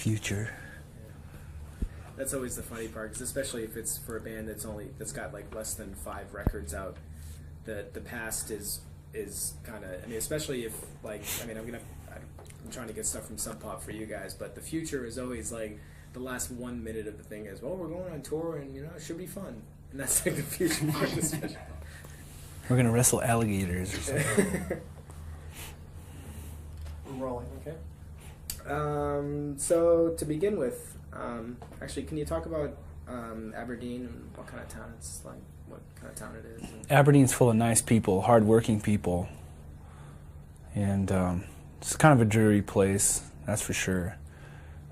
future. That's always the funny part, 'cause especially if it's for a band that's got like less than 5 records out, the past is kind of, I mean, especially if like, I mean, I'm trying to get stuff from Sub Pop for you guys, but the future is always like the last 1 minute of the thing is, well, we're going on tour and you know it should be fun, and that's like the future part of the special. We're gonna wrestle alligators or something. We're rolling, okay. So to begin with, actually, can you talk about Aberdeen and what kind of town it's like, what kind of town it is? Aberdeen's full of nice people, hard-working people, and it's kind of a dreary place, that's for sure.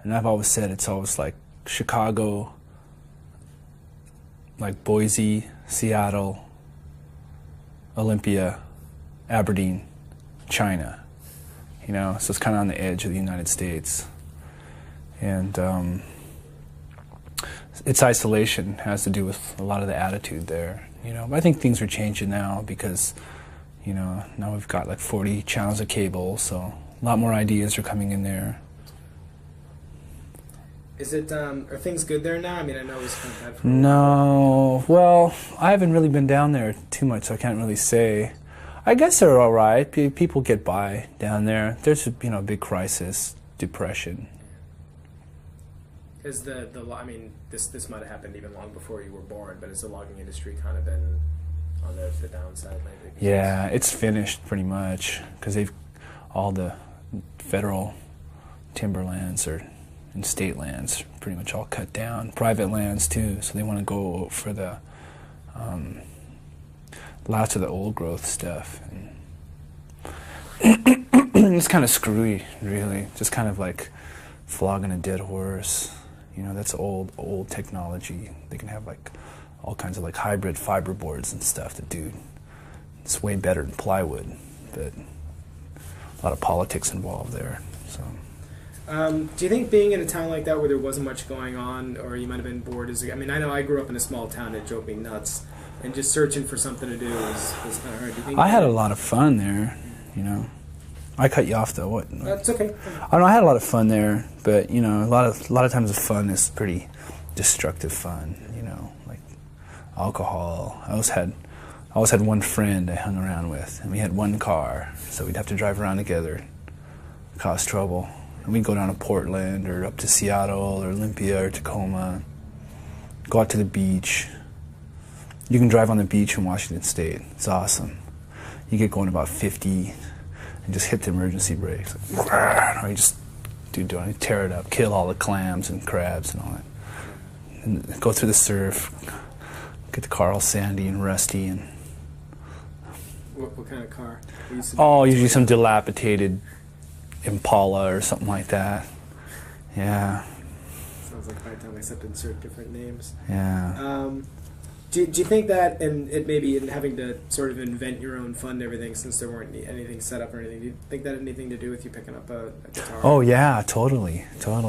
And I've always said it's always like Chicago, like Boise, Seattle, Olympia, Aberdeen, China. You know, so it's kind of on the edge of the United States. And its isolation has to do with a lot of the attitude there, you know. But I think things are changing now because, you know, now we've got like 40 channels of cable, so a lot more ideas are coming in there. Is it, are things good there now? I mean, I know it was kind of bad for No, well, I haven't really been down there too much, so I can't really say. I guess they're all right. People get by down there. There's, you know, a big crisis, depression. Is I mean, this might have happened even long before you were born, but has the logging industry kind of been on the downside lately? Yeah, it's finished pretty much because all the federal timberlands and state lands pretty much all cut down. Private lands too, so they want to go for the lots of the old growth stuff. And it's kind of screwy, really. Just kind of like flogging a dead horse. You know, that's old technology. They can have like all kinds of like hybrid fiber boards and stuff that do. It's way better than plywood, but a lot of politics involved there. So. Do you think being in a town like that where there wasn't much going on, or you might have been bored I mean, I know I grew up in a small town that drove me nuts, and just searching for something to do was kind of hard. Do you think I had a lot of fun there, you know. I cut you off though. What? That's okay. I don't know. I had a lot of fun there, but you know, a lot of times the fun is pretty destructive fun. You know, like alcohol. I always had one friend I hung around with, and we had one car, so we'd have to drive around together, cause trouble. And we'd go down to Portland or up to Seattle or Olympia or Tacoma, go out to the beach. You can drive on the beach in Washington State. It's awesome. You get going about 50 and just hit the emergency brakes. Or you just tear it up, kill all the clams and crabs and all that. And go through the surf, get the car all sandy and rusty. And what kind of car? Usually some dilapidated Impala or something like that. Yeah. Sounds like by the time I said insert different names. Yeah. Do you think that, and it maybe in having to sort of invent your own fun and everything, since there weren't anything set up or anything, do you think that had anything to do with you picking up a guitar? Oh yeah, totally.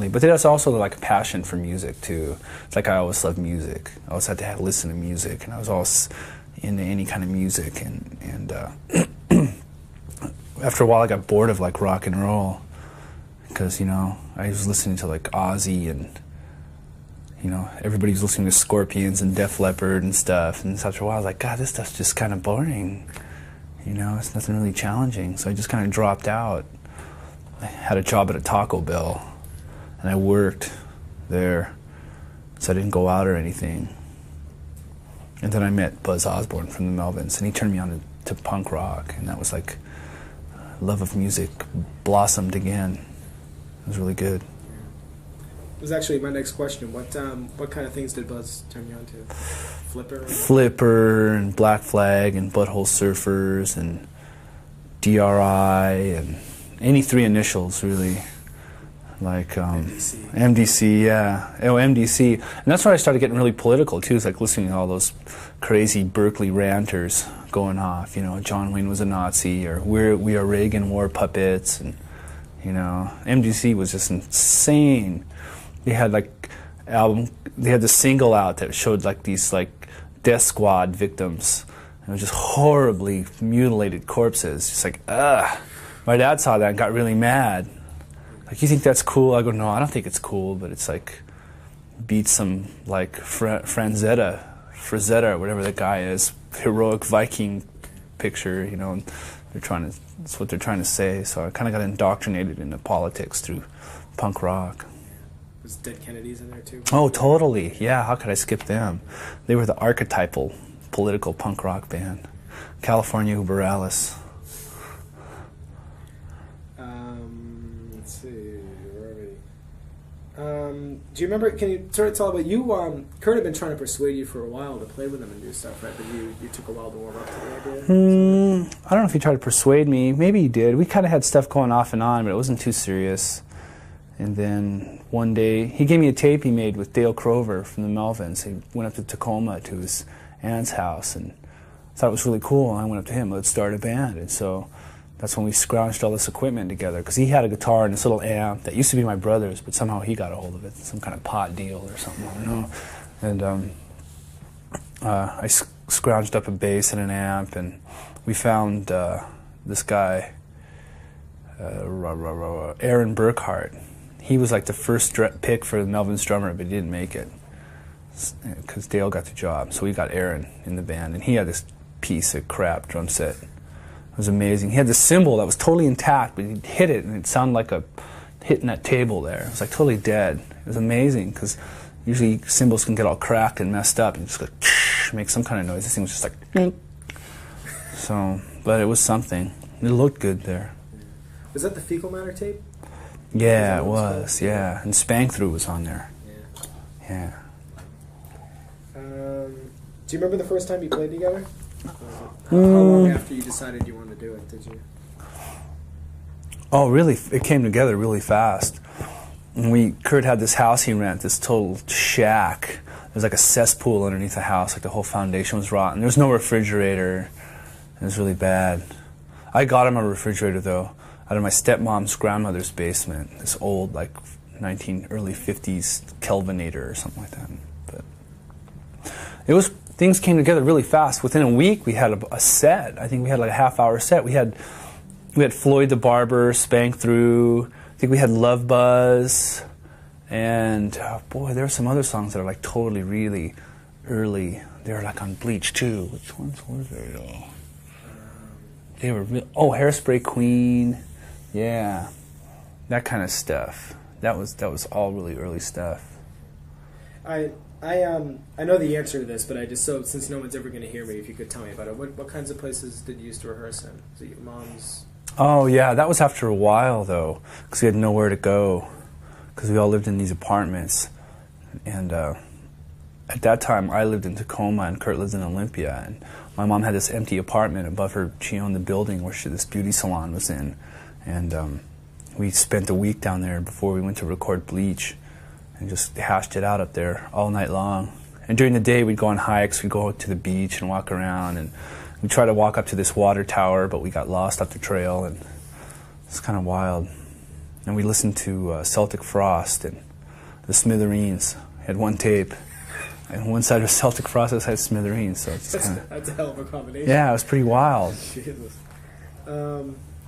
But there's also like a passion for music too. It's like I always loved music. I always had to listen to music, and I was always into any kind of music. And after a while, I got bored of like rock and roll because you know I was listening to like Ozzy and. You know, everybody's listening to Scorpions and Def Leppard and stuff, and after a while I was like, God, this stuff's just kind of boring. You know, it's nothing really challenging. So I just kind of dropped out. I had a job at a Taco Bell, and I worked there, so I didn't go out or anything. And then I met Buzz Osborne from the Melvins, and he turned me on to punk rock, and that was like, love of music blossomed again. It was really good. It was actually my next question. What kind of things did Buzz turn you on to? Flipper and Black Flag and Butthole Surfers and DRI and any 3 initials really, like MDC, yeah. Oh, MDC, and that's where I started getting really political too. It's like listening to all those crazy Berkeley ranters going off. You know, John Wayne was a Nazi, or we are Reagan war puppets, and you know, MDC was just insane. They had like they had the single out that showed like these like death squad victims. It was just horribly mutilated corpses. Just like, ugh. My dad saw that and got really mad. like, you think that's cool? I go, no, I don't think it's cool, but it's like beats some like Frazetta, or whatever the guy is, heroic Viking picture, you know, and that's what they're trying to say. So I kind of got indoctrinated into politics through punk rock. Was Dead Kennedys in there too? Oh, totally. Yeah, how could I skip them? They were the archetypal political punk rock band. California Uber Alice. Let's see, where are we? Do you remember, can you sort of tell about you, Kurt had been trying to persuade you for a while to play with him and do stuff, right? But you took a while to warm up to the idea? I don't know if he tried to persuade me. Maybe he did. We kind of had stuff going off and on, but it wasn't too serious. And then one day, he gave me a tape he made with Dale Crover from the Melvins. He went up to Tacoma to his aunt's house, and I thought it was really cool. And I went up to him, let's start a band. And so that's when we scrounged all this equipment together, because he had a guitar and this little amp that used to be my brother's, but somehow he got a hold of it, some kind of pot deal or something, I don't know. And I scrounged up a bass and an amp, and we found this guy, Aaron Burkhart. He was like the first pick for the Melvins drummer, but he didn't make it because Dale got the job. So we got Aaron in the band, and he had this piece of crap drum set. It was amazing. He had this cymbal that was totally intact, but he'd hit it, and it sounded like a hitting that table there. It was like totally dead. It was amazing, because usually cymbals can get all cracked and messed up and just go make some kind of noise. This thing was just like so, but it was something. It looked good there. Was that the Fecal Matter tape? Yeah, it was. Yeah, and Spank Through was on there. Yeah. Do you remember the first time you played together? How long after you decided you wanted to do it did you? Oh, really? It came together really fast. And Kurt had this house he rented, this total shack. There was like a cesspool underneath the house, like the whole foundation was rotten. There was no refrigerator. It was really bad. I got him a refrigerator though, out of my stepmom's grandmother's basement. This old, like early 50s Kelvinator or something like that. But it was. Things came together really fast. Within a week, we had a set. I think we had like a half-hour set. We had Floyd the Barber, Spank Through. I think we had Love Buzz, and boy, there were some other songs that are like totally, really early. They were like on Bleach too. Which ones were they though? They were Hairspray Queen, yeah, that kind of stuff. That was all really early stuff. I know the answer to this, but since no one's ever going to hear me, if you could tell me about it. What kinds of places did you used to rehearse in? Was it your mom's? Oh yeah, that was after a while though, because we had nowhere to go, because we all lived in these apartments, and at that time I lived in Tacoma and Kurt lived in Olympia, and my mom had this empty apartment above her. She owned the building where this beauty salon was in, and we spent a week down there before we went to record Bleach. And just hashed it out up there all night long. And during the day, we'd go on hikes. We'd go to the beach and walk around. And we'd try to walk up to this water tower, but we got lost up the trail. And it's kind of wild. And we listened to Celtic Frost and the Smithereens. We had one tape. And one side of Celtic Frost had Smithereens. So it's that's a hell of a combination. Yeah, it was pretty wild. Jesus.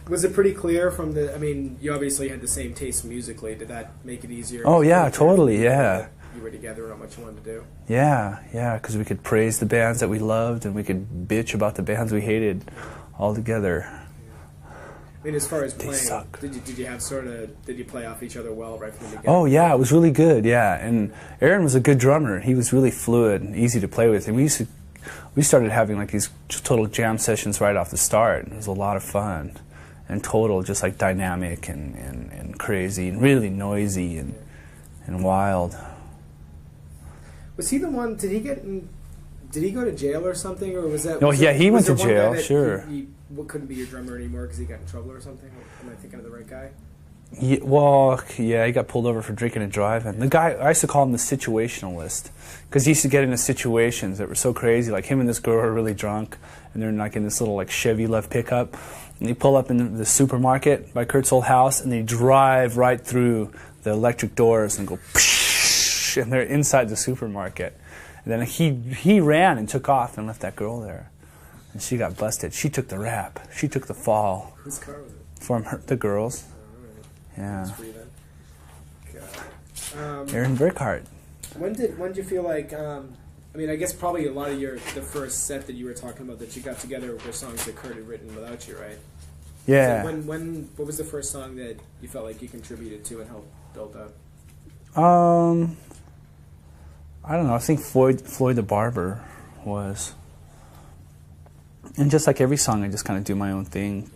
Was it pretty clear from you obviously had the same taste musically. Did that make it easier? Oh, yeah, totally, yeah. You were together on what you wanted to do? Yeah, because we could praise the bands that we loved and we could bitch about the bands we hated all together. I mean, as far as playing, did you play off each other well right from the beginning? Oh, yeah, it was really good, yeah. And Aaron was a good drummer. He was really fluid and easy to play with. And we started having like these just total jam sessions right off the start. It was a lot of fun. And total, just like dynamic and crazy and really noisy and wild. Was he the one? Did he go to jail or something, or was that? No, he went to jail. Sure. He couldn't be your drummer anymore because he got in trouble or something. Am I thinking of the right guy? Yeah, he got pulled over for drinking and driving. The guy, I used to call him the situationalist, because he used to get into situations that were so crazy. Like him and this girl are really drunk, and they're like in this little like Chevy left pickup. And they pull up in the supermarket by Kurt's old house, and they drive right through the electric doors and go, psh, and they're inside the supermarket. And then he ran and took off and left that girl there. And she got busted. She took the rap. She took the fall. Whose car was it? From the girls. Oh, right. Yeah. That's free then. Aaron Burkhart. When did you feel like? I mean, I guess probably a lot of the first set that you were talking about that you got together were songs that Kurt had written without you, right? Yeah. So what was the first song that you felt like you contributed to and helped build up? I don't know. I think Floyd the Barber was. And just like every song, I just kind of do my own thing.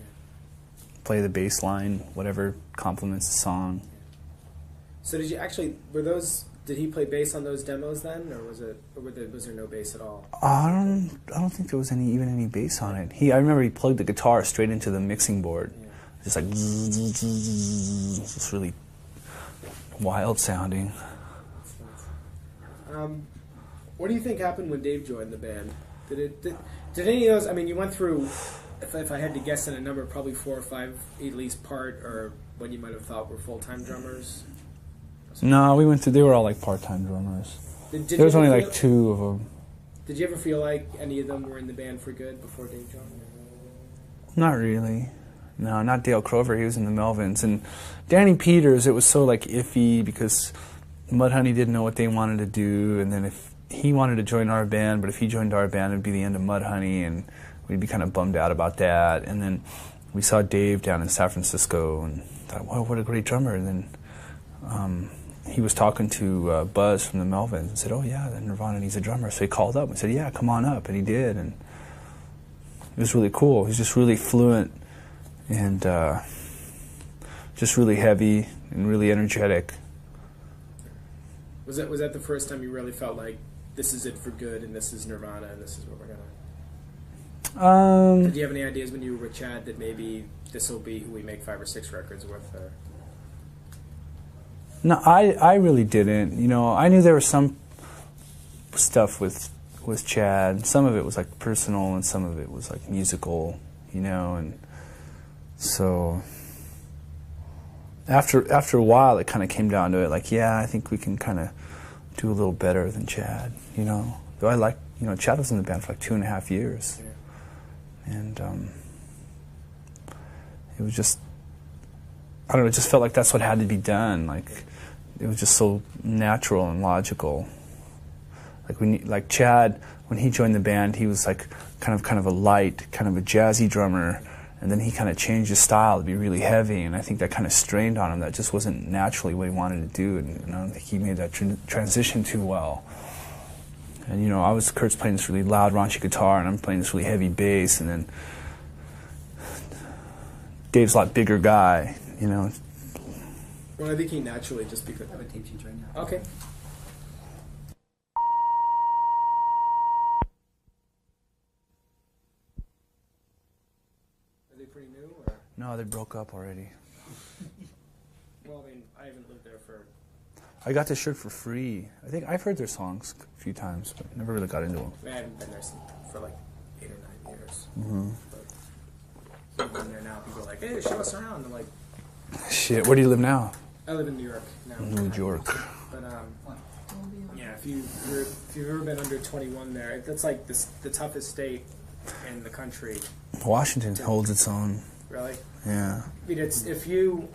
Play the bass line, whatever complements the song. So did you actually, did he play bass on those demos then? Or was there no bass at all? I don't think there was even any bass on it. I remember he plugged the guitar straight into the mixing board. Yeah. Just like, just really wild sounding. What do you think happened when Dave joined the band? Did any of those, I mean, you went through, if I had to guess in a number, probably 4 or 5 at least part, or what you might have thought were full-time drummers? No, we went through, they were all like part-time drummers. There was only like 2 of them. Did you ever feel like any of them were in the band for good before Dave joined? Not really. No, not Dale Crover, he was in the Melvins. And Danny Peters, it was so like iffy because Mudhoney didn't know what they wanted to do, and then if he wanted to join our band, but if he joined our band, it'd be the end of Mudhoney, and we'd be kind of bummed out about that. And then we saw Dave down in San Francisco and thought, wow, what a great drummer. And then he was talking to Buzz from the Melvins and said, oh yeah, Nirvana needs a drummer. So he called up and said, yeah, come on up. And he did, and it was really cool. He was just really fluent and just really heavy and really energetic. Was that the first time you really felt like this is it for good, and this is Nirvana, and this is what we're gonna? Did you have any ideas when you were with Chad that maybe this will be who we make 5 or 6 records with? Or? No, I really didn't. You know, I knew there was some stuff with Chad. Some of it was like personal, and some of it was like musical. You know, and so after a while, it kind of came down to it. Like, yeah, I think we can kind of do a little better than Chad. You know, though Chad was in the band for like 2.5 years, and it was just, I don't know, it just felt like that's what had to be done. Like, it was just so natural and logical. Like Chad, when he joined the band, he was like kind of a light, kind of a jazzy drummer, and then he kind of changed his style to be really heavy, and I think that kind of strained on him. That just wasn't naturally what he wanted to do, and I don't think he made that transition too well. And you know, Kurt's playing this really loud, raunchy guitar, and I'm playing this really heavy bass, and then Dave's a lot bigger guy, you know. Well, I think he naturally just because. I have a tape change right now. Okay. Are they pretty new, or? No, they broke up already. Well, I mean, I haven't lived there for. I got this shirt for free. I think I've heard their songs a few times, but never really got into them. I haven't been there for like 8 or 9 years. Mm-hmm. But when they're now, people are like, "Hey, show us around." I'm like, shit. Where do you live now? I live in New York now. New York. But yeah, if you've ever been under 21 there, that's like the toughest state in the country. Washington holds its own. Really? Yeah. I mean, it's if you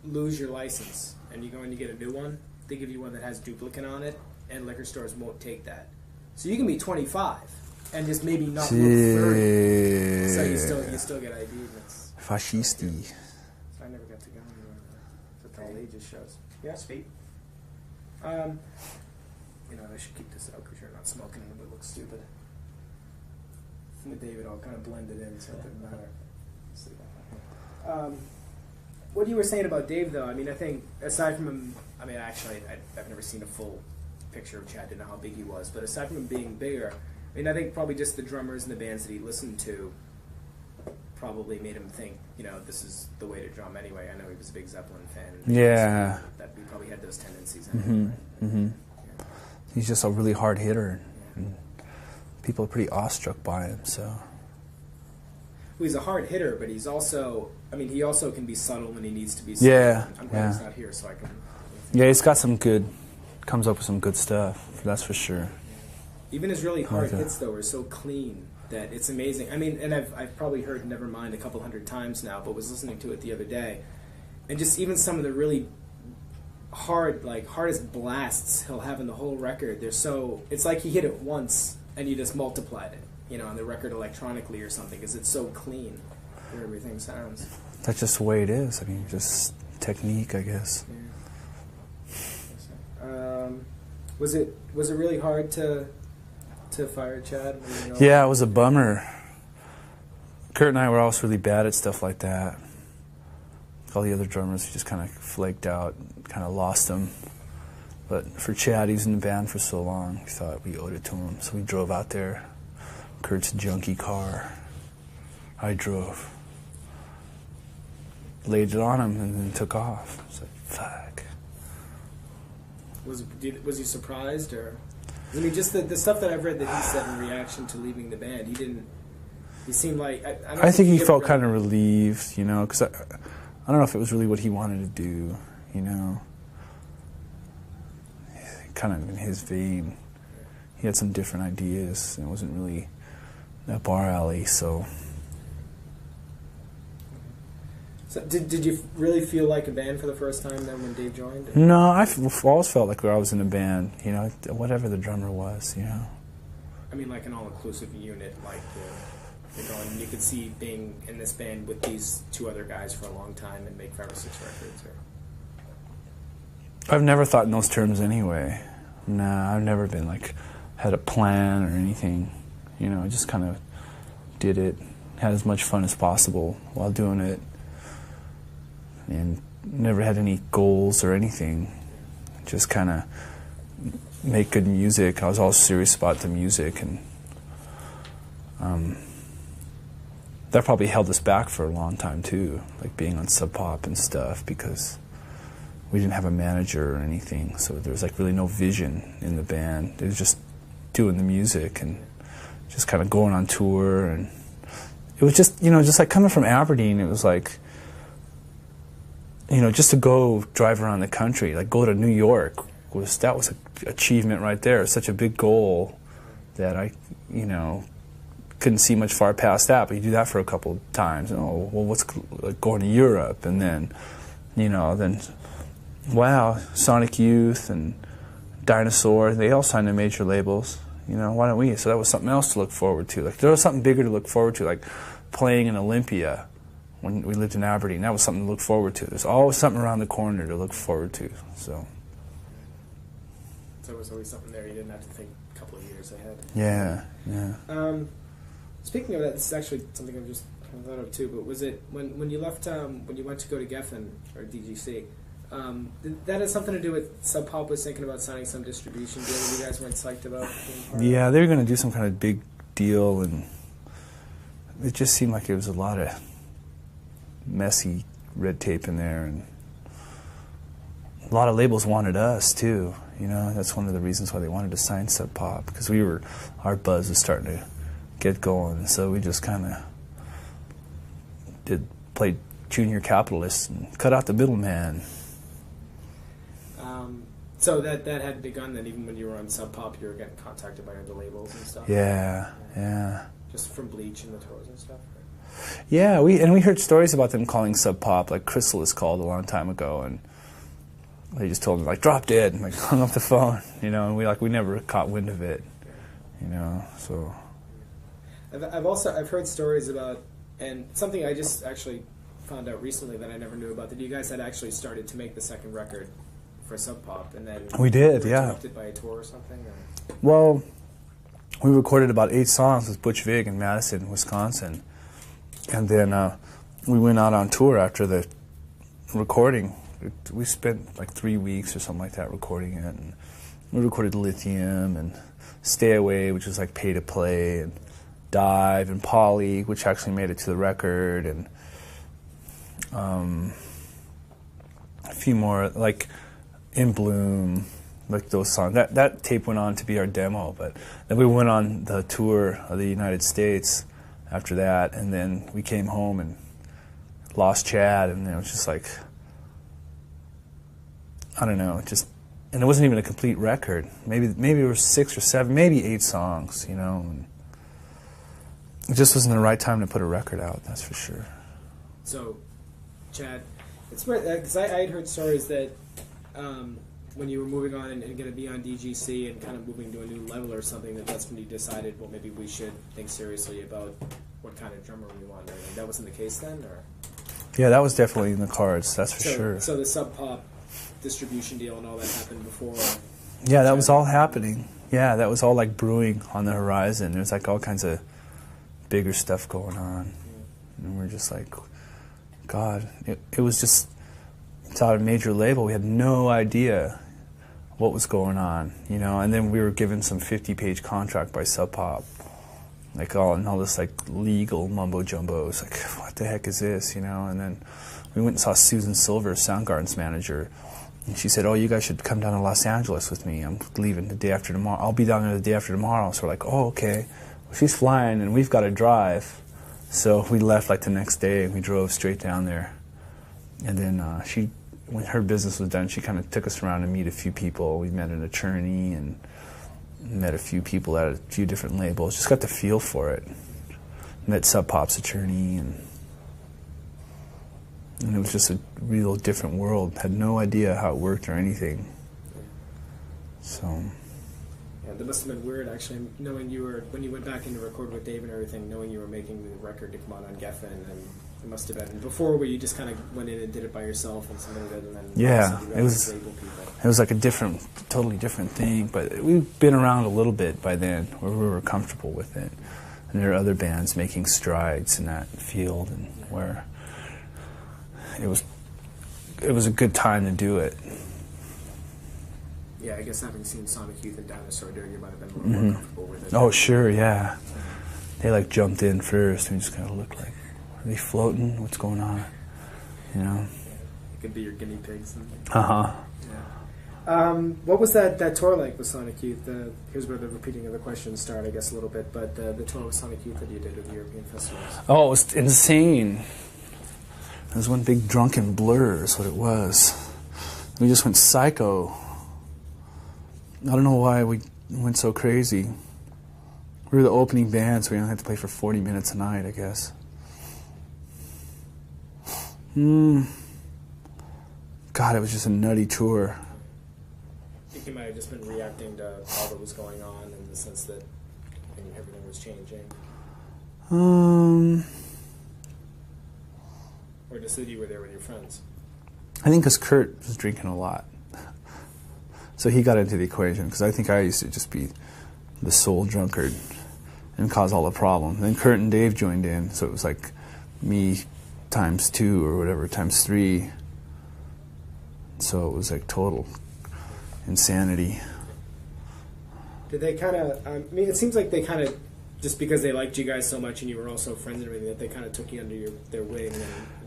lose your license and you go in to get a new one, they give you one that has duplicate on it, and liquor stores won't take that. So you can be 25 and just maybe not look 30. So you still get ID. Fascisti. So I never got to go anywhere. That's all ages shows. Yeah, sweet. You know, I should keep this out because you're not smoking and it would look stupid. And the David all kind of blended in, so it didn't matter. What you were saying about Dave, though, I mean, I think, aside from him, I mean, actually, I've never seen a full picture of Chad, didn't know how big he was, but aside from him being bigger, I mean, I think probably just the drummers and the bands that he listened to probably made him think, you know, this is the way to drum anyway. I know he was a big Zeppelin fan. Yeah. That he probably had those tendencies anyway. Mm-hmm. Mm-hmm. Yeah. He's just a really hard hitter. Yeah. And people are pretty awestruck by him, so. Well, he's a hard hitter, but he's also, I mean, he also can be subtle when he needs to be subtle. Yeah. I'm glad he's not here, so I can. Yeah, he's got some good, comes up with some good stuff, that's for sure. Even his really hard hits, though, are so clean that it's amazing. I mean, and I've probably heard Nevermind a couple hundred times now, but was listening to it the other day, and just even some of the really hardest blasts he'll have in the whole record. They're so, it's like he hit it once and you just multiplied it, you know, on the record electronically or something, because it's so clean where everything sounds. That's just the way it is. I mean, just technique, I guess. Yeah. Was it really hard to fire Chad? Yeah, it was a bummer. Kurt and I were always really bad at stuff like that. All the other drummers just kind of flaked out, kind of lost them. But for Chad, he was in the band for so long, we thought we owed it to him. So we drove out there, Kurt's junky car. I drove, laid it on him, and then took off. It's like, fuck. Was he surprised, or? I mean, just the stuff that I've read that he said in reaction to leaving the band, he didn't. He seemed like I think he felt kind of relieved, you know, because I don't know if it was really what he wanted to do, you know. Kind of in his vein. He had some different ideas, and it wasn't really a bar alley, so. So did you really feel like a band for the first time then when Dave joined? No, I've always felt like I was in a band, you know, whatever the drummer was, you know. I mean, like an all-inclusive unit, like you're going, you could see being in this band with these two other guys for a long time and make 5 or 6 records. I've never thought in those terms anyway. Nah, I've never been like, had a plan or anything. You know, I just kind of did it, had as much fun as possible while doing it, and never had any goals or anything. Just kind of make good music. I was always serious about the music, and that probably held us back for a long time too, like being on Sub Pop and stuff, because we didn't have a manager or anything, so there was like really no vision in the band. It was just doing the music and just kind of going on tour, and it was just, you know, just like coming from Aberdeen, it was like, you know, just to go drive around the country, like go to New York, that was an achievement right there. It was such a big goal that I, you know, couldn't see much far past that, but you do that for a couple of times. Oh, well, what's like going to Europe, and then, you know, then, wow, Sonic Youth and Dinosaur, they all signed to major labels. You know, why don't we? So that was something else to look forward to. Like there was something bigger to look forward to, like playing in Olympia when we lived in Aberdeen. That was something to look forward to. There's always something around the corner to look forward to. So there was always something there. You didn't have to think a couple of years ahead. Yeah, yeah. Speaking of that, this is actually something I've just kind of thought of too. But was it when you left, when you went to go to Geffen or DGC? That has something to do with Sub Pop was thinking about signing some distribution deal that you guys weren't psyched about being part Yeah, they were going to do some kind of big deal, and it just seemed like there was a lot of messy red tape in there, and a lot of labels wanted us too. You know, that's one of the reasons why they wanted to sign Sub Pop, because our buzz was starting to get going, so we just kind of played junior capitalist and cut out the middleman. So that had begun then, even when you were on Sub Pop, you were getting contacted by other labels and stuff? Yeah, yeah. Just from Bleach and the tours and stuff? Right? Yeah, we heard stories about them calling Sub Pop, like Chrysalis called a long time ago, and they just told them, like, drop dead, and like hung up the phone, you know, and we never caught wind of it, you know, so. I've heard stories about, and something I just actually found out recently that I never knew about, that you guys had actually started to make the second record for Sub Pop, and then we did, were yeah. interrupted by a tour or something? Or? Well, we recorded about 8 songs with Butch Vig in Madison, Wisconsin, and then we went out on tour after the recording. We spent like 3 weeks or something like that recording it, and we recorded Lithium and Stay Away, which was like Pay to Play, and Dive and Polly, which actually made it to the record, and a few more, like In Bloom, like those songs. That tape went on to be our demo, but then we went on the tour of the United States after that, and then we came home and lost Chad, and it was just like, I don't know, and it wasn't even a complete record. Maybe it was 6 or 7, maybe 8 songs, you know. And it just wasn't the right time to put a record out, that's for sure. So, Chad, It's because I had heard stories that when you were moving on and going to be on DGC and kind of moving to a new level or something, that's when you decided, well, maybe we should think seriously about what kind of drummer we want. That wasn't the case then, or? Yeah, that was definitely in the cards. That's for sure. So the Sub Pop distribution deal and all that happened before. Yeah, that was all happening. Yeah, that was all like brewing on the horizon. There's like all kinds of bigger stuff going on, and we're just like, God, it was just, it's out a major label. We had no idea what was going on, you know. And then we were given some 50-page contract by Sub Pop, like all this like legal mumbo jumbo. It's like, what the heck is this, you know? And then we went and saw Susan Silver, Soundgarden's manager, and she said, "Oh, you guys should come down to Los Angeles with me. I'm leaving the day after tomorrow. I'll be down there the day after tomorrow." So we're like, "Oh, okay." Well, she's flying, and we've got to drive. So we left like the next day, and we drove straight down there. And then when her business was done, she kind of took us around to meet a few people. We met an attorney and met a few people at a few different labels. Just got the feel for it. Met Sub Pop's attorney, and it was just a real different world. Had no idea how it worked or anything. So. Yeah, that must have been weird, actually, knowing you were, when you went back in to record with Dave and everything, knowing you were making the record to come out on Geffen, and it must have been before where you just kind of went in and did it by yourself and submitted it, and then yeah, it was like a totally different thing. But we've been around a little bit by then, where we were comfortable with it, and there are other bands making strides in that field, and where it was a good time to do it. Yeah, I guess having seen Sonic Youth and Dinosaur do it, you might have been a little more comfortable with it. Oh, sure, yeah. They like jumped in first, and we just kind of looked like, are they floating? What's going on? You know? It could be your guinea pigs. Uh-huh. Yeah. What was that tour like with Sonic Youth? Here's where the repeating of the questions start, I guess, a little bit, but the tour with Sonic Youth that you did at the European festivals. Oh, it was insane. It was one big drunken blur is what it was. We just went psycho. I don't know why we went so crazy. We were the opening band, so we only had to play for 40 minutes a night, I guess. God, it was just a nutty tour. I think you might have just been reacting to all that was going on in the sense that everything was changing. Or just that you were there with your friends? I think because Kurt was drinking a lot. So he got into the equation, because I think I used to just be the sole drunkard and cause all the problems. Then Kurt and Dave joined in, so it was like me times 2 or whatever, times 3. So it was like total insanity. Did they kind of, I mean, it seems like they kind of, just because they liked you guys so much and you were also friends and everything, that they kind of took you under their wing. And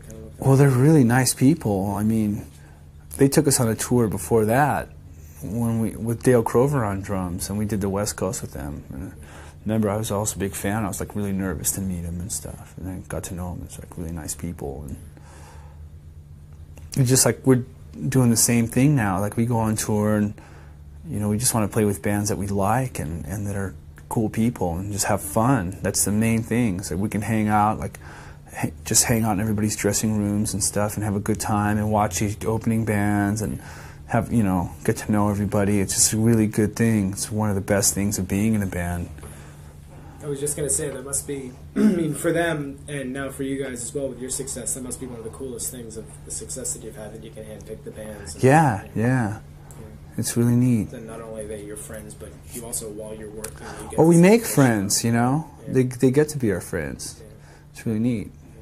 kind of well, they're really nice people. I mean, they took us on a tour before that, with Dale Crover on drums, and we did the West Coast with them. And remember, I was also a big fan. I was like really nervous to meet him and stuff, and I got to know him. It's like really nice people, and it's just like we're doing the same thing now. Like we go on tour, and you know, we just want to play with bands that we like and that are cool people and just have fun. That's the main thing. So we can hang out, like just hang out in everybody's dressing rooms and stuff, and have a good time and watch these opening bands and have, you know, get to know everybody. It's just a really good thing. It's one of the best things of being in a band. I was just going to say, that must be, I mean, for them, and now for you guys as well with your success, that must be one of the coolest things of the success that you've had, that you can handpick the bands. And Yeah. It's really neat. And not only are they your friends, but you also, while you're working, you get we make friends, you know? Yeah. They get to be our friends. Yeah. It's really neat. Yeah.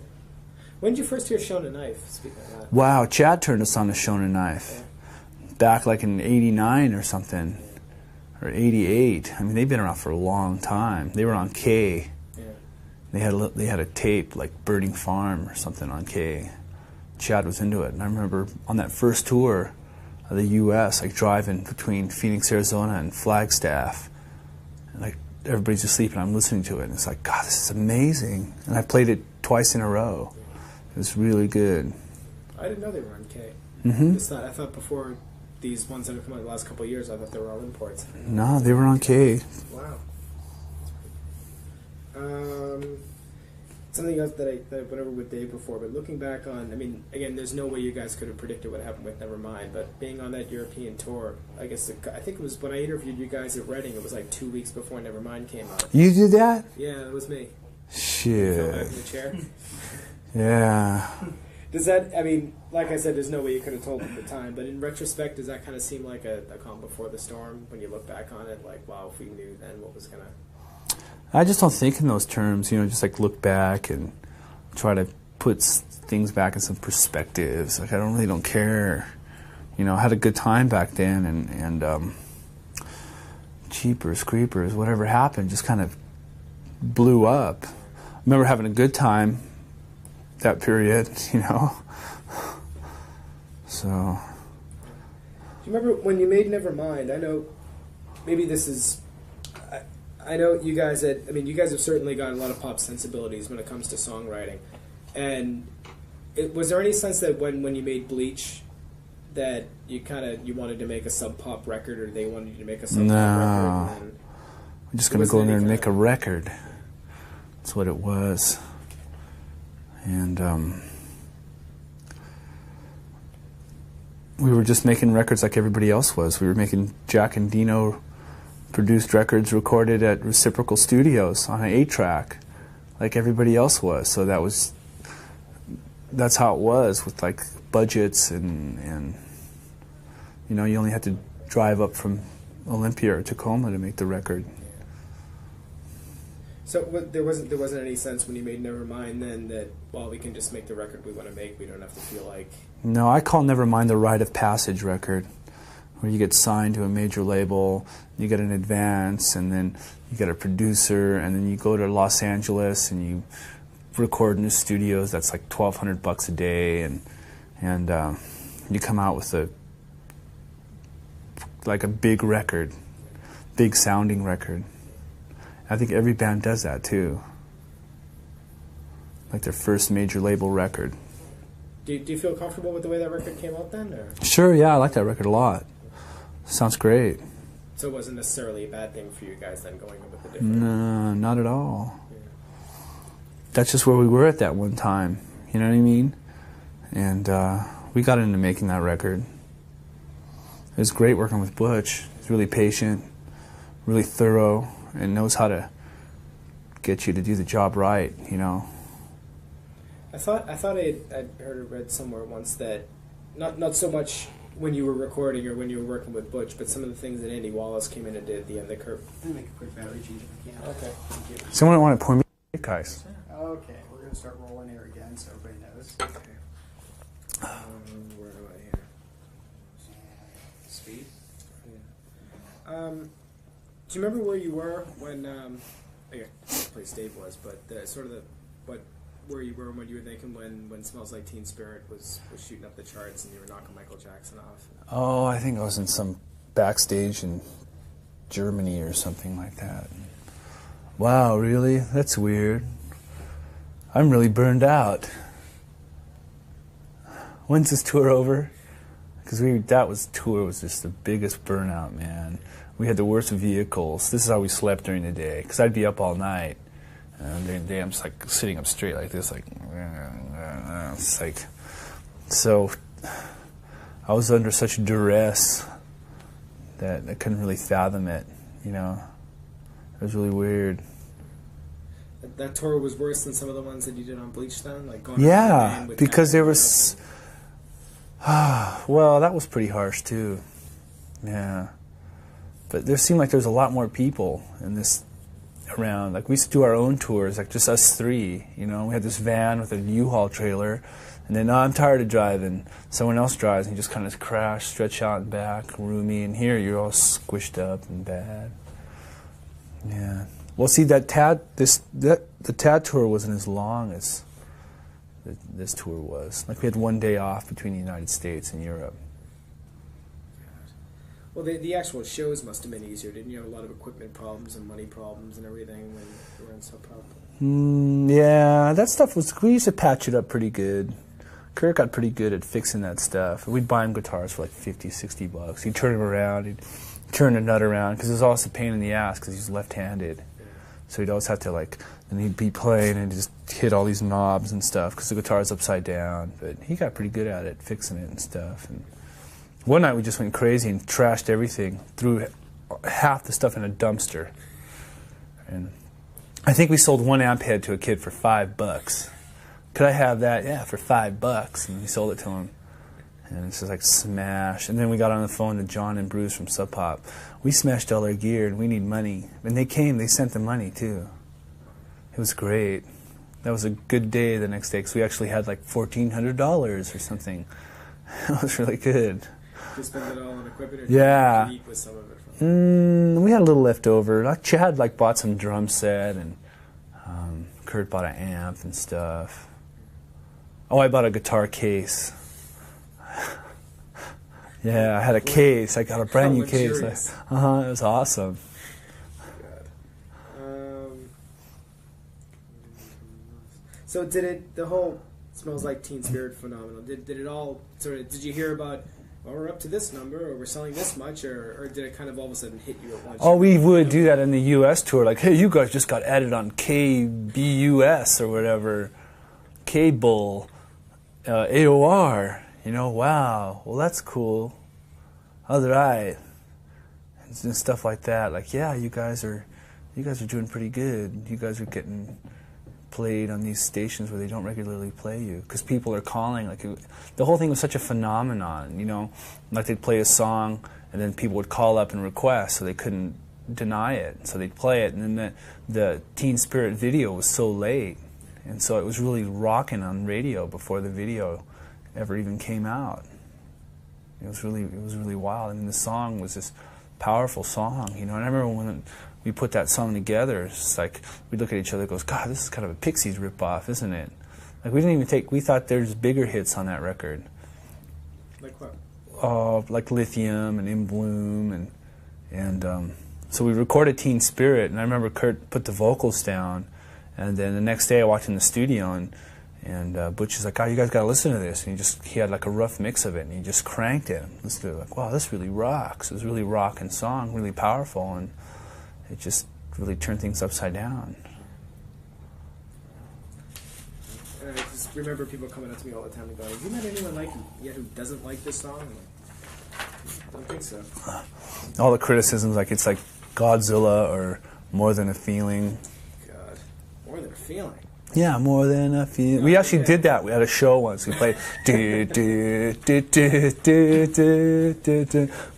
When did you first hear Shona Knife, speaking of that? Wow, Chad turned us on to Shona Knife. Yeah. Back like in '89 or something, or '88. I mean, they've been around for a long time. They were on K. Yeah. They had a tape like Birding Farm or something on K. Chad was into it, and I remember on that first tour of the U.S., like driving between Phoenix, Arizona, and Flagstaff, and like everybody's just sleeping. I'm listening to it, and it's like, God, this is amazing. And I played it twice in a row. It was really good. I didn't know they were on K. I thought before these ones that have come out the last couple of years, I thought they were all imports. No, they were on K. Wow. something else that I went over with Dave before, but looking back on, I mean, again, there's no way you guys could have predicted what happened with Nevermind, but being on that European tour, I guess, I think it was when I interviewed you guys at Reading, it was like 2 weeks before Nevermind came out. You did that? Yeah, it was me. Shit. Fell back in the chair. Yeah. Does that, I mean, like I said, there's no way you could have told at the time, but in retrospect, does that kind of seem like a calm before the storm when you look back on it? Like, wow, if we knew then what was going to... I just don't think in those terms, you know, just like look back and try to put things back in some perspectives. Like I really don't care. You know, I had a good time back then, and Jeepers Creepers, whatever happened just kind of blew up. I remember having a good time that period, you know. So. Do you remember when you made Nevermind? I know maybe this is... I know you guys you guys have certainly got a lot of pop sensibilities when it comes to songwriting. And was there any sense that when you made Bleach that you wanted to make a sub-pop record, or they wanted you to make a sub-pop record? No. We're just going to go in there and make a record. That's what it was. And we were just making records like everybody else was. We were making Jack and Dino produced records recorded at Reciprocal Studios on an 8-track like everybody else was. So that's how it was with like budgets and you know, you only had to drive up from Olympia or Tacoma to make the record. So there wasn't any sense when you made Nevermind then that, well, we can just make the record we want to make, we don't have to feel like... No, I call Nevermind the rite of passage record, where you get signed to a major label, you get an advance, and then you get a producer, and then you go to Los Angeles and you record in the studios. That's like $1,200 a day, and you come out with a big record, big sounding record. I think every band does that too, like their first major label record. Do you feel comfortable with the way that record came out then? Or? Sure, yeah, I like that record a lot. Sounds great. So it wasn't necessarily a bad thing for you guys then going with the different... No, not at all. Yeah. That's just where we were at that one time, you know what I mean? And we got into making that record. It was great working with Butch. He's really patient, really thorough, and knows how to get you to do the job right, you know. I thought I'd heard or read somewhere once that not so much when you were recording or when you were working with Butch, but some of the things that Andy Wallace came in and did at the end of the curve. I'm going to make a quick battery change if I can. Okay, thank you. Someone want to pour me a guys? Okay, we're going to start rolling here again so everybody knows. Okay. Where am I here? Speed? Yeah. Do you remember where you were when, okay, what place Dave was, but where you were when you were thinking when Smells Like Teen Spirit was shooting up the charts and you were knocking Michael Jackson off? Oh, I think I was in some backstage in Germany or something like that. Wow, really? That's weird. I'm really burned out. When's this tour over? Because tour was just the biggest burnout, man. We had the worst vehicles. This is how we slept during the day, because I'd be up all night. And during the day, I'm just like sitting up straight like this, like, it's like, so I was under such duress that I couldn't really fathom it, you know. It was really weird. That tour was worse than some of the ones that you did on Bleach then? Like going yeah, because there was, well, that was pretty harsh too, yeah. But there seemed like there was a lot more people in this around. Like we used to do our own tours, like just us three, you know. We had this van with a U-Haul trailer, and then, I'm tired of driving. Someone else drives, and you just kind of crash, stretch out and back, roomy, and here you're all squished up and bad. Yeah. Well, see, the Tad tour wasn't as long as this tour was. Like we had one day off between the United States and Europe. Well, the actual shows must have been easier, didn't you? Have a lot of equipment problems and money problems and everything when you were in Sub Pop. Yeah, that stuff we used to patch it up pretty good. Kirk got pretty good at fixing that stuff. We'd buy him guitars for like $50, $60. He'd turn them around, he'd turn the nut around, because it was always a pain in the ass because he's left-handed. So he'd always have to and he'd be playing and just hit all these knobs and stuff because the guitar's upside down. But he got pretty good at it, fixing it and stuff. And one night we just went crazy and trashed everything, threw half the stuff in a dumpster. And I think we sold one amp head to a kid for $5. Could I have that? Yeah, for $5. And we sold it to him. And it's just like smash. And then we got on the phone to John and Bruce from Sub Pop. We smashed all our gear and we need money. And they came, they sent the money too. It was great. That was a good day the next day because we actually had like $1,400 or something. It was really good. You spend it all on equipment or yeah. did you eat with some of it from we had a little left over. Like Chad bought some drum set and Kurt bought an amp and stuff. Oh, I bought a guitar case. Yeah, I had a case. I got a brand new case. It was awesome. So the whole Smells Like Teen Spirit phenomenon, did it all sort of, did you hear about, well, we're up to this number, or we're selling this much, or did it kind of all of a sudden hit you at once? Oh, we would do that in the U.S. tour. Like, hey, you guys just got added on KBUS or whatever, Cable, AOR. You know, wow. Well, that's cool. All right. And stuff like that. Like, yeah, you guys are doing pretty good. You guys are getting played on these stations where they don't regularly play you because people are calling. Like, the whole thing was such a phenomenon, you know. Like, they'd play a song and then people would call up and request, so they couldn't deny it. So they'd play it, and then the Teen Spirit video was so late, and so it was really rocking on radio before the video ever even came out. It was really wild. I mean, the song was this powerful song, you know. And I remember when we put that song together, it's like we'd look at each other and goes, God, this is kind of a Pixies ripoff, isn't it? Like, we thought there's bigger hits on that record. Like what? Like Lithium and In Bloom, and so we recorded Teen Spirit, and I remember Kurt put the vocals down, and then the next day I walked in the studio, and Butch is like, oh, you guys got to listen to this. And he had like a rough mix of it, and he just cranked it. Listened to it, like, wow, this really rocks. It was a really rocking song, really powerful, and it just really turned things upside down. And I just remember people coming up to me all the time and going, have you met anyone like you yet who doesn't like this song? I'm like, I don't think so. All the criticisms, like it's like Godzilla or More Than a Feeling. God, More Than a Feeling? Yeah, More Than a Feeling. We actually did that. We had a show once. We played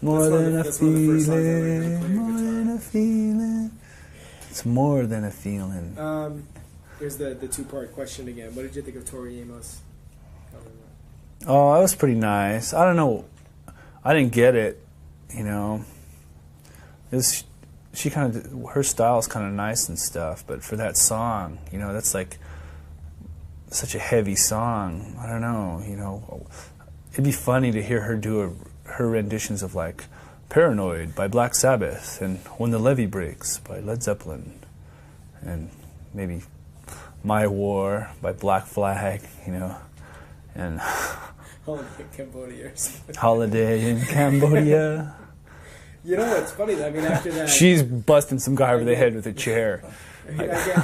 More Than a Feeling, More Than a Feeling. It's More Than a Feeling. Here's the two-part question again. What did you think of Tori Amos? Oh, that was pretty nice. I don't know. I didn't get it, you know. She kind of, her style is kind of nice and stuff, but for that song, you know, that's like such a heavy song. I don't know, you know. It'd be funny to hear her do her renditions of like Paranoid by Black Sabbath and When the Levee Breaks by Led Zeppelin and maybe My War by Black Flag, you know, and Holiday in Cambodia or something. Holiday in Cambodia. You know what's funny? I mean, after that, she's busting some guy over the head with a chair.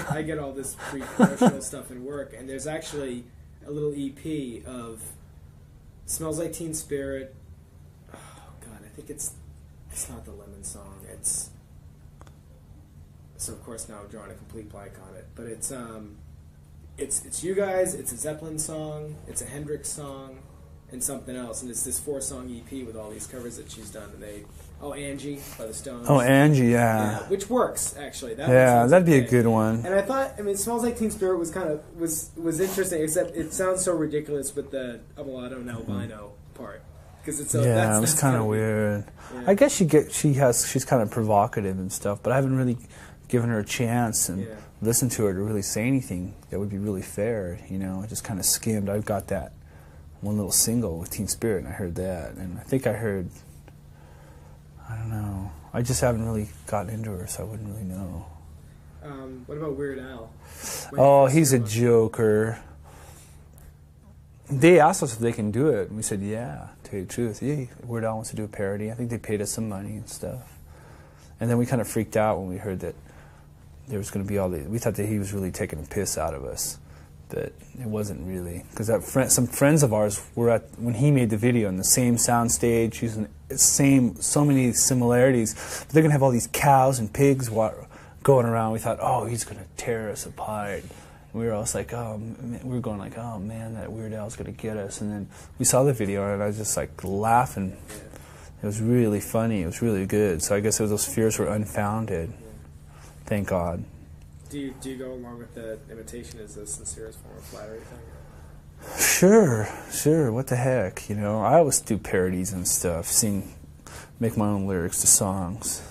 I get all this pre-promotional stuff in work, and there's actually a little EP of Smells Like Teen Spirit. Oh God, I think it's not the Lemon song. It's so of course now I'm drawing a complete blank on it, but it's you guys. It's a Zeppelin song. It's a Hendrix song, and something else. And it's this 4-song EP with all these covers that she's done, and Angie by the Stones. Oh, Angie, yeah. Which works actually. That'd be a good one. And I thought, It Smells Like Teen Spirit was kind of was interesting, except it sounds so ridiculous with the mulatto and albino part, because it's so. Yeah, it was kind of weird. Yeah. I guess she's kind of provocative and stuff, but I haven't really given her a chance and listened to her to really say anything that would be really fair. You know, I just kind of skimmed. I've got that one little single with Teen Spirit, and I heard that, and I think I heard. I don't know. I just haven't really gotten into her, so I wouldn't really know. What about Weird Al? Oh, he's a joker. They asked us if they can do it, and we said, yeah, to tell you the truth. Yeah, Weird Al wants to do a parody. I think they paid us some money and stuff. And then we kind of freaked out when we heard that there was going to be all the. We thought that he was really taking a piss out of us, but it wasn't really, because some friends of ours were at when he made the video in the same sound stage, using the same, so many similarities. But they're going to have all these cows and pigs going around. We thought, oh, he's going to tear us apart. We were all like, oh, man. We were going like, oh man, that Weird Al's going to get us. And then we saw the video, and I was just like laughing. It was really funny. It was really good. So I guess those fears were unfounded. Thank God. Do you go along with the imitation as the sincerest form of flattery thing? Sure. What the heck, you know? I always do parodies and stuff. Make my own lyrics to songs.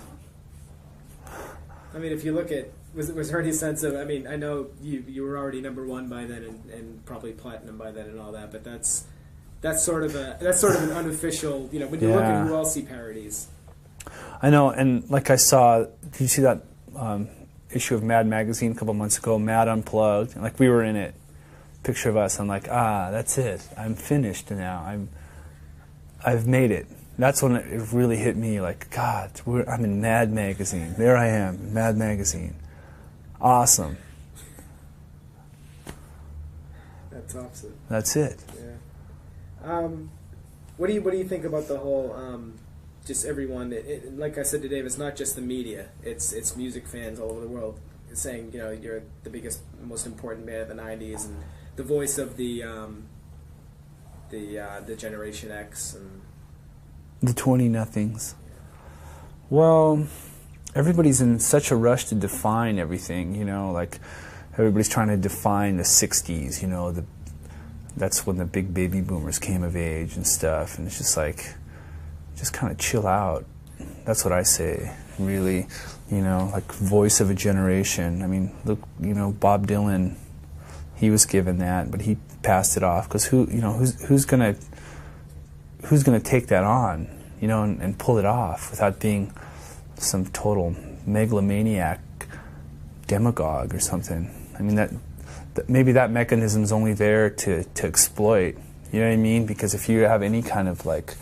I mean, if you look at, was there any sense of? I mean, I know you were already #1 by then and probably platinum by then and all that, but that's sort of an unofficial. You know, when you look at who else he parodies. I know, and like I saw, did you see that issue of Mad Magazine a couple months ago? Mad Unplugged, and like we were in it. Picture of us. I'm like, that's it. I'm finished now. I've made it. That's when it really hit me. Like, God, I'm in Mad Magazine. There I am, Mad Magazine. Awesome. That's awesome. That's it. Yeah. What do you think about the whole? Just everyone. Like I said to Dave, it's not just the media. It's music fans all over the world saying, you know, you're the biggest, most important band of the '90s and the voice of the Generation X and the 20-nothings. Well, everybody's in such a rush to define everything, you know, like everybody's trying to define the 60s, you know, that's when the big baby boomers came of age and stuff, and it's just like, just kind of chill out. That's what I say, really, you know, like voice of a generation. I mean, look, you know, Bob Dylan, he was given that, but he passed it off, because who's gonna take that on, you know, and pull it off without being some total megalomaniac demagogue or something. I mean, that maybe that mechanism's only there to exploit. You know what I mean? Because if you have any kind of like,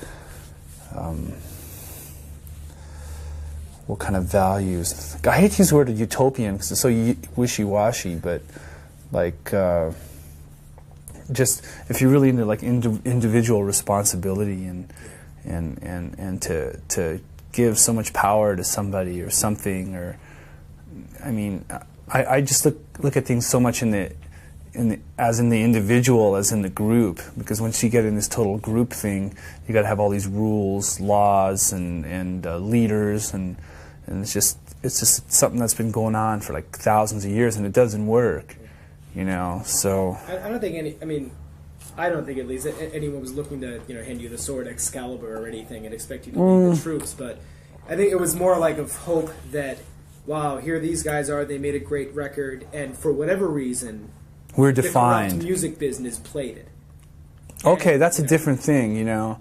what kind of values? I hate to use the word utopian because it's so wishy-washy, but like, just if you're really into like individual responsibility and to give so much power to somebody or something, or I mean, I just look at things so much as in the individual as in the group, because once you get in this total group thing, you got to have all these rules, laws, and leaders, and it's just something that's been going on for like thousands of years, and it doesn't work, you know. So I don't think at least anyone was looking to, you know, hand you the sword Excalibur or anything and expect you to lead the troops, but I think it was more like of hope that, wow, here these guys are, they made a great record, and for whatever reason, we're defined. The corrupt music business played it. Okay, that's a different thing, you know.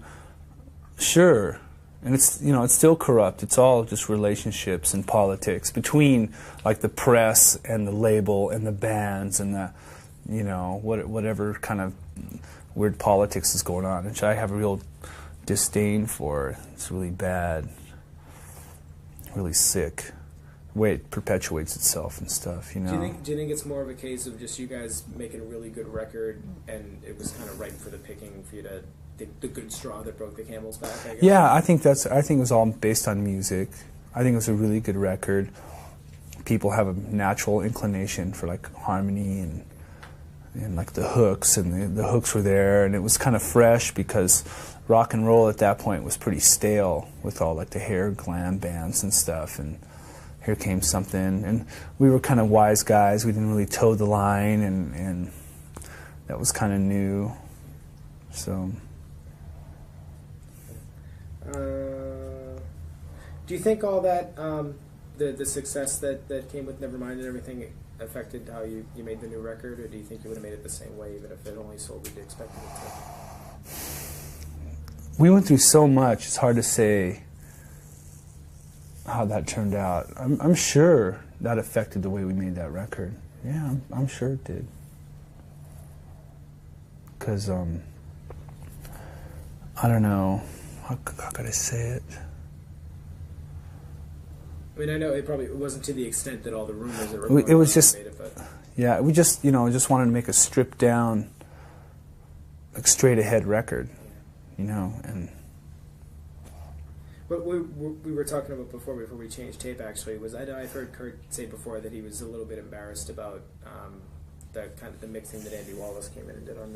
Sure. And it's, you know, it's still corrupt. It's all just relationships and politics between like the press and the label and the bands and the, you know, whatever kind of weird politics is going on, which I have a real disdain for. It's really bad, really sick. The way it perpetuates itself and stuff, you know. Do you think it's more of a case of just you guys making a really good record and it was kind of ripe for the picking for you to the good straw that broke the camel's back, I guess? Yeah, I think it was all based on music. I think it was a really good record. People have a natural inclination for like harmony and like the hooks, and the hooks were there, and it was kind of fresh because rock and roll at that point was pretty stale with all like the hair glam bands and stuff, and here came something, and we were kind of wise guys. We didn't really toe the line, and that was kind of new. So, do you think all that the success that came with Nevermind and everything affected how you made the new record, or do you think you would have made it the same way even if it only sold what you expected it to? We went through so much. It's hard to say how that turned out. I'm sure that affected the way we made that record. Yeah, I'm sure it did. Because, I don't know, how could I say it? I mean, I know it wasn't to the extent that all the rumors that were It was going just, made it, but yeah, we just, just wanted to make a stripped down, like straight ahead record, and what we were talking about before we changed tape actually was I've heard Kurt say before that he was a little bit embarrassed about the kind of the mixing that Andy Wallace came in and did on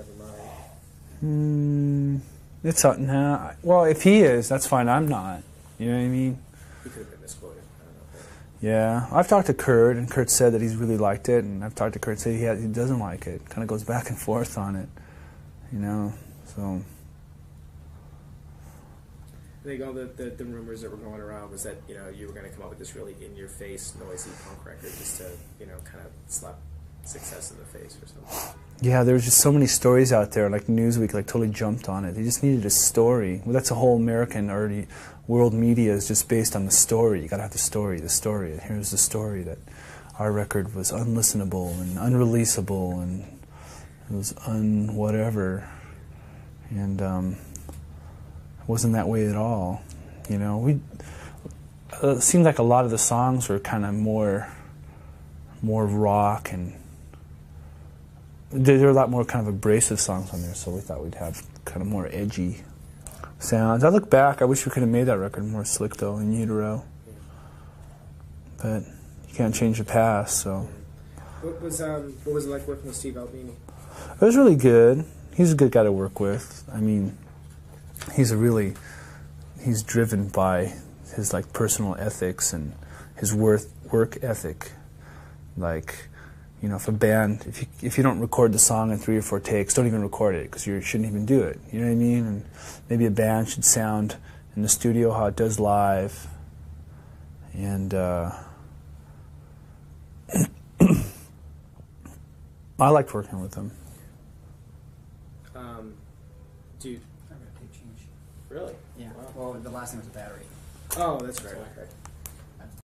Nevermind. It's nah. Well, if he is, that's fine. I'm not. You know what I mean? He could have been misquoted. I don't know. Yeah, I've talked to Kurt, and Kurt said that he's really liked it, and I've talked to Kurt and said he doesn't like it. Kind of goes back and forth on it, So I think all the rumors that were going around was that you were going to come up with this really in-your-face, noisy punk record just to kind of slap success in the face or something. Yeah, there was just so many stories out there. Like Newsweek, totally jumped on it. They just needed a story. Well, that's a whole American or world media is just based on the story. You got to have the story. And here's the story that our record was unlistenable and unreleasable and it was whatever. And it wasn't that way at all. It seemed like a lot of the songs were kind of more rock, and there were a lot more kind of abrasive songs on there, so we thought we'd have kind of more edgy sounds. I look back, I wish we could have made that record more slick, though, in utero. But you can't change the past, so. What was it like working with Steve Albini? It was really good. He's a good guy to work with. I mean, he's driven by his personal ethics and his work ethic. If a band, if you don't record the song in 3 or 4 takes, don't even record it because you shouldn't even do it. You know what I mean? And maybe a band should sound in the studio how it does live. And I liked working with him. Do you? I got a tape change. Really? Yeah. Wow. Well, the last thing was a battery. Oh, that's right. Okay.